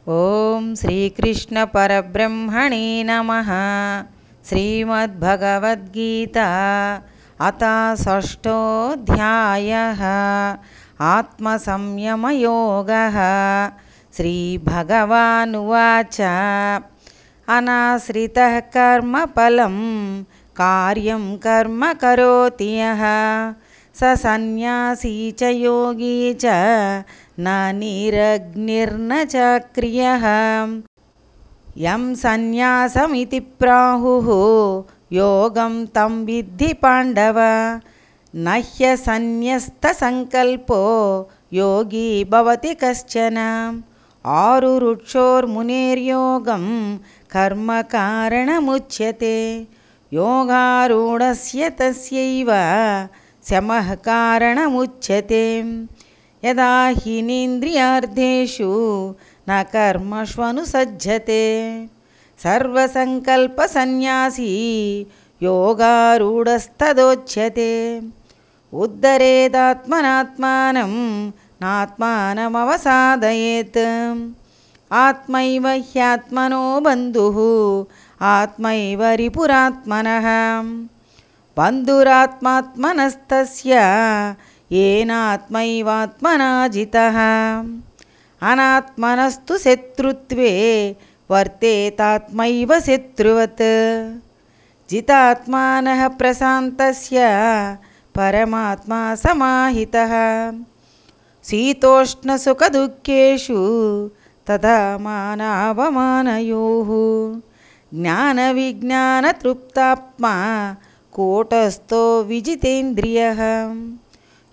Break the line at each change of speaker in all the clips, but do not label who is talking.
ఓం శ్రీకృష్ణ పరబ్రహ్మణే నమః. శ్రీమద్భగవద్గీత అథ షష్ఠోऽధ్యాయः. ఆత్మసంయమయోగः. శ్రీభగవానువాచ అనాశ్రితః కర్మఫలం కార్యం కర్మ కరోతి యః స సన్యాసీ చ యోగీ చ న నిరగ్నిర్న చక్రియః. యం సన్యాసమితి ప్రాహుః యోగం తం విద్ధి పాండవ. నహ్యసన్యస్తసంకల్పో యోగీ భవతి కశ్చన. ఆరురుక్షోర్మునేర్యోగం కర్మ కారణముచ్యతే. యోగారూఢస్య తస్యైవ శమః కారణముచ్యతే. యదా హీనేంద్రియార్థేషు న కర్మష్వనుసజ్జతే. సర్వసంకల్పసన్యాసీ యోగారూఢస్తదోచ్యతే. ఉద్ధరేదాత్మనాత్మానం నాత్మానమవసాదయేత్. ఆత్మైవ హ్యాత్మనో బంధుః ఆత్మైవ రిపురాత్మనః. బంధురాత్మాత్మనస్తస్య ఏనాత్మైవాత్మనా జితః. అనాత్మనస్తు శత్రుత్వే వర్తేతాత్మైవ శత్రువత్. జితాత్మానః ప్రశాంతస్య పరమాత్మా సమాహితః. శీతోష్ణసుఖదుఃఖేషు తథా మానావమానయోః. జ్ఞానవిజ్ఞానతృప్తాత్మా కూటస్థో విజితేంద్రియః.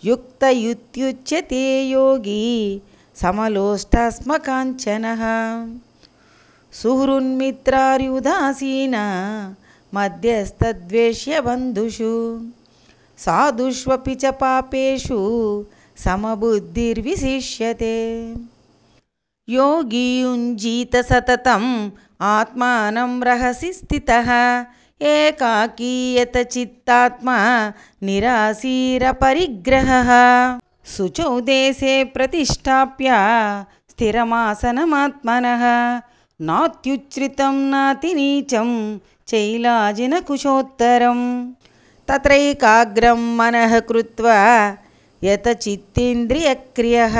యుక్తయుత్యుచ్యతే యోగి సమలోష్టాస్మకాంచనః. సుహృన్మిత్రార్యుదాసీన మధ్యస్థద్వేష్య బంధుషు. సాధుష్వపి చ పాపేషు సమబుద్ధిర్విశిష్యతే. యోగి యుञ्जीत సతతం ఆత్మానం రహసి స్థితః. ఏకాకీయత చిత్తాత్మా నిరాశీరపరిగ్రహः. శుచౌ దేశే ప్రతిష్టాప్య స్థిరమాసనమాత్మనः. నాత్యుచ్ఛ్రితం నాతినీచం చైలాజినకుశోత్తరం. తత్రైకాగ్రం మనః కృత్వా యతచిత్తేంద్రియక్రియః.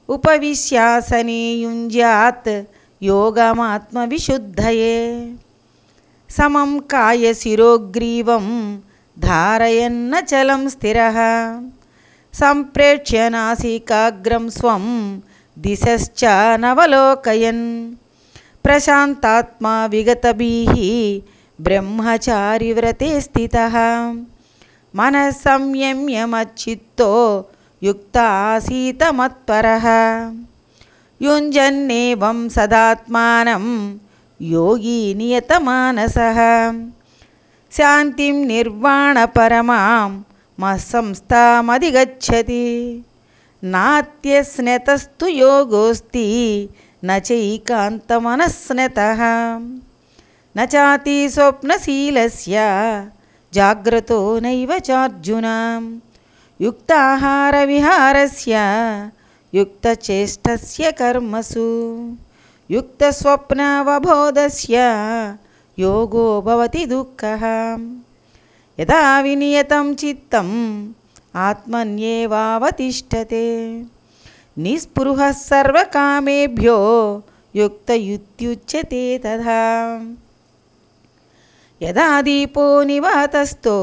ఉపవిశ్యాసనే యుञ्ज्यात् యోగమాత్మవిశుద్ధయే. సమం కాయశిరోగ్రీవం ధారయన్నచలం స్థిరః. సంప్రేక్ష్య నాసికాగ్రం స్వం దిశశ్చానవలోకయన్. ప్రశాంతాత్మా విగతభీః బ్రహ్మచారివ్రతే స్థితః. మనః సంయమ్య మచ్చిత్తో యుక్త ఆసీత మత్పరః. యుञ्जन्नेवं సదాత్మానం యోగి నియతమానసః. శాంతిం నిర్వాణపరమాం మత్సంస్థామధిగచ్చతి. నాత్యస్నతస్తు యోగోస్తి న చైకాంతమనస్నతః. న చాతి స్వప్నశీలస్య జాగ్రతో నైవ చార్జున. యుక్తాహార విహారస్య యుక్తచేష్టస్య కర్మసు. యుక్తస్వప్నావబోధస్య యోగో భవతి దుఃఖః. యదా వినియతం చిత్తం ఆత్మన్యేవావతిష్ఠతే. నిస్పృహः సర్వకామేభ్యో యుక్తయుత్యుచ్యతే తథా. యదా దీపో నివాతస్థో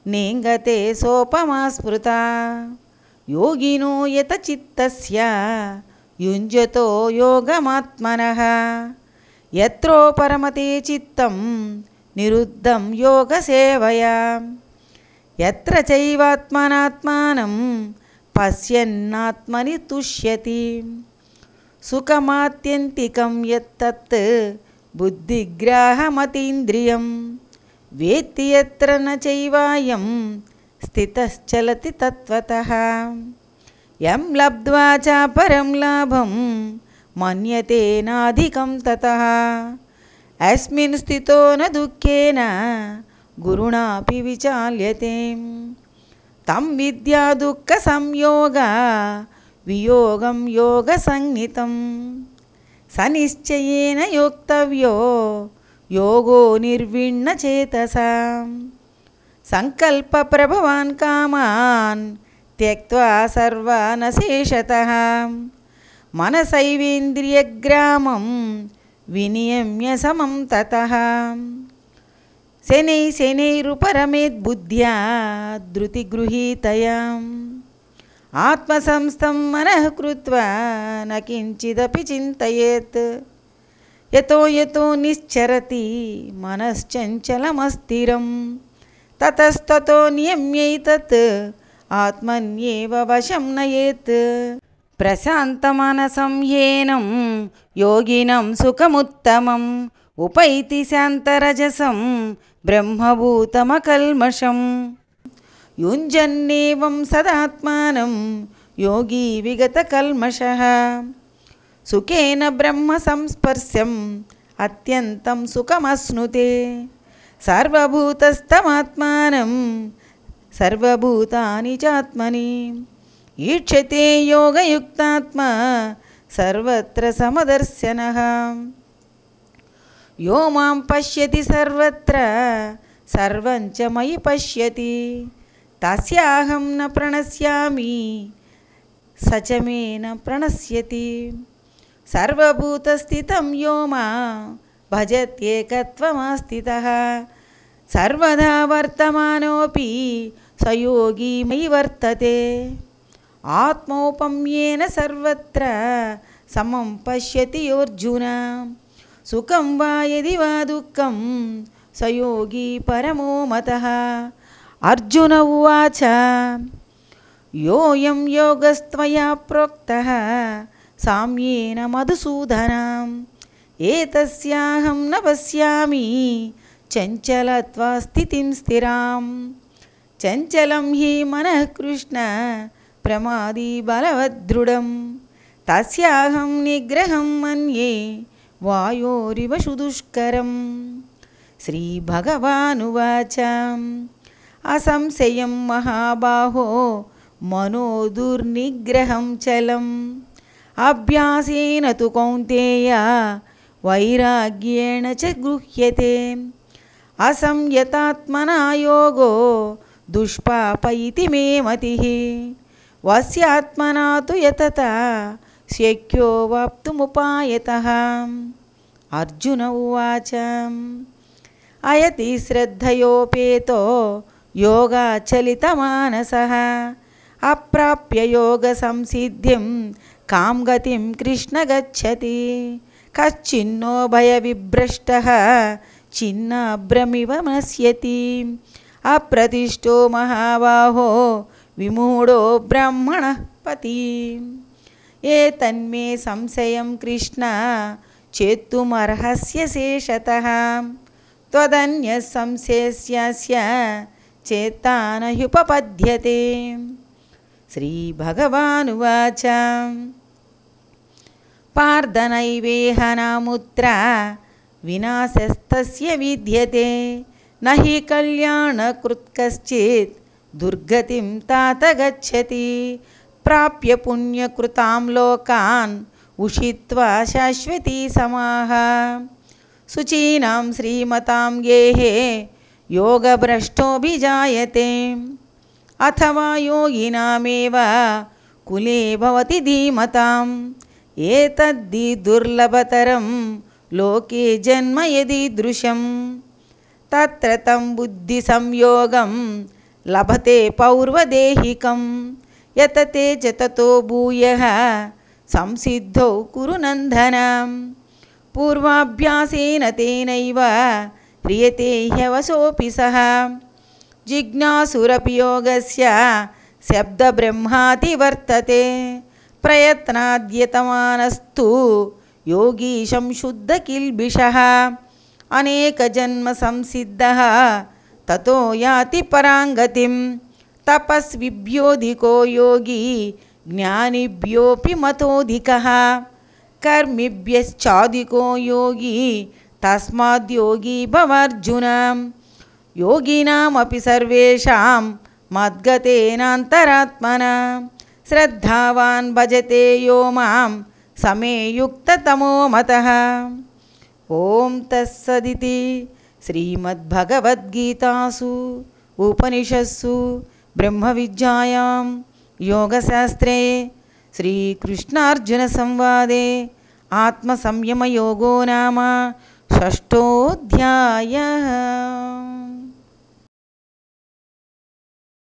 నేంగతే సోపమా స్మృతా. యోగినో యతచిత్తస్య యుञ्जतो యోగమాత్మనః. యత్రో పరమతే చిత్తం నిరుద్ధం యోగసేవయా. యత్ర చైవాత్మనాత్మానం పశ్యన్నాత్మని తుష్యతి. సుఖమాత్యంతికం యత్తత్ బుద్ధిగ్రాహమతీంద్రియం. వేత్తి యత్ర న చైవాయం స్థితశ్చలతి తత్వతః. యం లబ్ధ్వా చ పరం లాభం మన్యతే నాధికం తతః. అస్మిన్ స్థితో న దుఃఖేన గురుణాపి విచాల్యతే. తం విద్యా దుఃఖ సంయోగ వియోగం యోగ సంహితం. సనిశ్చయేన యోక్తవ్యో యోగో నిర్విణ్ణచేతసా సంకల్ప ప్రభవాన్ కామాన్ త్యక్త్వా సర్వాన్ అశేషతః మనసైవేంద్రియగ్రామం వినియమ్య సమం తతః శనైరుపరమేద్ బుద్ధ్యా ధృతిగృహీతయా ఆత్మసంస్థం మనః కృత్వా న కించిదపి చింతయేత్ యతో యతో నిశ్చరతి మనశ్చంచలమస్థిరం తతస్తతో నియమ్యైతత్ ఆత్మన్యేవ వశం నయేత్ ప్రశాంతమనసం యేనం యోగినం సుఖముత్తమం ఉపైతి శాంతరజసం బ్రహ్మభూతమకల్మషం యుంజన్నేవం సదాత్మానం యోగి విగతకల్మషః సుఖేన బ్రహ్మ సంస్పర్శం అత్యంతం సుఖమశ్నుతే సర్వభూతస్థమాత్మానం సర్వభూతాని చాత్మని ఈక్షతే యోగయుక్తాత్మా సర్వత్ర సమదర్శనః యో మాం పశ్యతి సర్వత్ర సర్వం చ మయి పశ్యతి తస్యాహం న ప్రణశ్యామి స చ మే న ప్రణశ్యతి సర్వభూతస్థితం యో మా భజత్యేకత్వమాస్థితః సర్వదా వర్తమానోపి స యోగి మయి వర్తతే ఆత్మౌపమ్యేన సర్వత్ర సమం పశ్యతి అర్జున సుఖం వా యది వా దుఃఖం స యోగి పరమో మతః అర్జున ఉవాచ యోయం యోగస్త్వయా ప్రోక్తః సామ్యేన మధుసూదన ఏతస్యాహం న పశ్యామి చంచలత్వా స్థితిం స్థిరాం చంచలం హి మనః కృష్ణ ప్రమాదీ బలవదృఢం తస్యాహం నిగ్రహం మన్యే వాయోరివ సుదుష్కరం శ్రీభగవానువాచ అసంశయం మహాబాహో మనో దుర్నిగ్రహం చలం అభ్యాసేన తు కౌంతేయ వైరాగ్యేణ చ గృహ్యతే అసంయతాత్మనా యోగో దుష్పాప ఇతి మే మతిః వస్యాత్మనా తు యతత శక్యో వాప్తుముపాయతః అర్జున ఉవాచ అయతి శ్రద్ధయోపేతో యోగాచలితమానసః అప్రాప్య యోగ సంసిద్ధిం కాం గతిం కృష్ణ గచ్చతి కశ్చిన్నో భయవిభ్రష్టః చిన్నాభ్రమివ నశ్యతి అప్రతిష్ఠో మహాబాహో విమూఢో బ్రాహ్మణః పతి ఏతన్మే సంశయం కృష్ణ చేత్తుమర్హస్య శేషతః త్వదన్యః సంశయస్యాస్య చేత్తానహ్యుపపద్యతే శ్రీభగవానువాచ పార్థనైవేహ నాముత్ర వినాశస్తస్య విద్యతే నహి కళ్యాణకృత్ కశ్చిత్ దుర్గతిం తాత గచ్చతి ప్రాప్య పుణ్యకృతాం లోకాన్ ఉషిత్వా శాశ్వతీ సమాః శుచీనాం శ్రీమతాం గేహే యోగభ్రష్టోభిజాయతే అథవా యోగినామేవ కులే భవతి ధీమతాం ఏతద్ధి దుర్లభతరం లోకే జన్మ యదీదృశం తత్ర తం బుద్ధి సంయోగం లభతే పౌర్వదేహికం యతతే చ తతో భూయః సంసిద్ధౌ కురు నందన పూర్వాభ్యాసేన తేనైవ హ్రియతే హ్యవసోऽపి సః జిజ్ఞాసురపి యోగస్య శబ్దబ్రహ్మాతి వర్తతే ప్రయత్నాద్యతమానస్తు యోగీ సంశుద్ధకిల్బిషః అనేకజన్మ సంసిద్ధః తతో యాతి పరాంగతిం తపస్విభ్యోధికో యోగి జ్ఞానిభ్యోపి మతోధికః కర్మిభ్యశ్చాధికో యోగి తస్మాద్యోగి భవార్జున యోగినామపి సర్వేషాం మద్గతేనాంతరాత్మనా శ్రద్ధావాన్ భజతే యో మాం సమే యుక్తతమో మతః. ఓం తత్సదితి శ్రీమద్భగవద్గీతాసు ఉపనిషత్సు బ్రహ్మవిద్యాయాం యోగశాస్త్రే శ్రీకృష్ణార్జున సంవాదే ఆత్మసంయమయోగో నామ షష్ఠోऽధ్యాయः.